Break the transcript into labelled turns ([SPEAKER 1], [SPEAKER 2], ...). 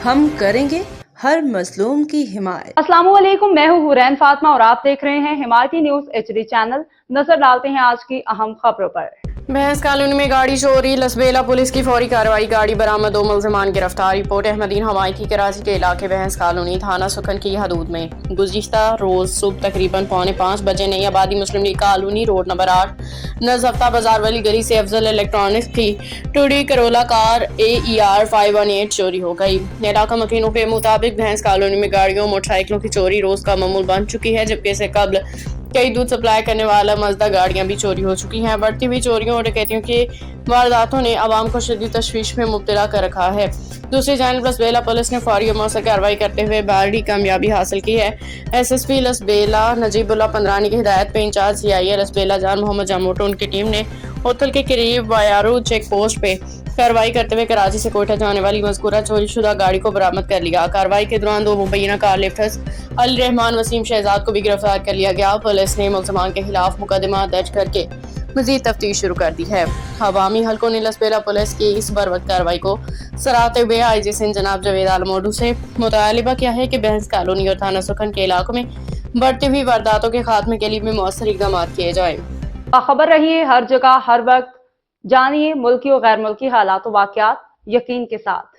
[SPEAKER 1] ہم کریں گے ہر مظلوم کی حمایت۔
[SPEAKER 2] السلام علیکم، میں ہوں حورین فاطمہ اور آپ دیکھ رہے ہیں حمایتی نیوز HD چینل۔ نظر ڈالتے ہیں آج کی اہم خبروں پر۔
[SPEAKER 3] بھینس کالونی میں گاڑی چوری، لسبیلا پولیس کی فوری کارروائی، گاڑی برآمد، 2 ملزمان گرفتار۔ رپورٹ احمدین حمایتی کراچی کے علاقے بھینس کالونی تھانہ سکھن کی حدود میں گزشتہ روز صبح تقریباً 4:45 بجے نئی آبادی مسلم لیگ کالونی روڈ نمبر 8 نظفتہ بازار والی گلی سے افضل الیکٹرانکس کی ٹوڈی کرولا کار AER 518 چوری ہو گئی۔ علاقہ مکینوں کے مطابق بھینس کالونی میں گاڑیوں موٹر سائیکلوں کی چوری روز کا معمول بن چکی ہے، جبکہ اس سے قبل کئی دودھ سپلائی کرنے والا مزدہ گاڑیاں بھی چوری ہو چکی ہیں۔ بڑھتی ہوئی چوریوں اور ڈکیتیوں کی وارداتوں نے عوام کو شدید تشویش میں مبتلا کر رکھا ہے۔ دوسری جانب لسبیلا پولیس نے فوری اور مؤثر کارروائی کرتے ہوئے بڑی کامیابی حاصل کی ہے۔ SSP لسبیلا نجیب اللہ پندرانی کی ہدایت پہ انچارج CI لسبیلا جان محمد جاموٹو ان کی ٹیم نے ہوتل کے قریب وایارو چیک پوسٹ پہ کارروائی کرتے ہوئے کراچی سے کوئٹہ جانے والی مذکورہ چوری شدہ گاڑی کو برآمد کر لیا۔ کارروائی کے دوران 2 مبینہ کار لفٹرز علی رحمان وسیم شہزاد کو بھی گرفتار کر لیا گیا۔ پولیس نے ملزمان کے خلاف مقدمہ درج کر کے مزید تفتیش شروع کر دی ہے۔ عوامی حلقوں نے لسبیلا پولیس کی اس بروقت کارروائی کو سراہتے ہوئے IG سندھ جناب جاوید عالم اوڈو سے مطالبہ کیا ہے کہ بھینس کالونی اور تھانہ سکھن کے علاقوں میں بڑھتی ہوئی وارداتوں کے خاتمے کے لیے بھی مؤثر اقدامات کیے جائیں۔
[SPEAKER 2] باخبر رہیے ہر جگہ ہر وقت، جانیے ملکی اور غیر ملکی حالات و واقعات یقین کے ساتھ۔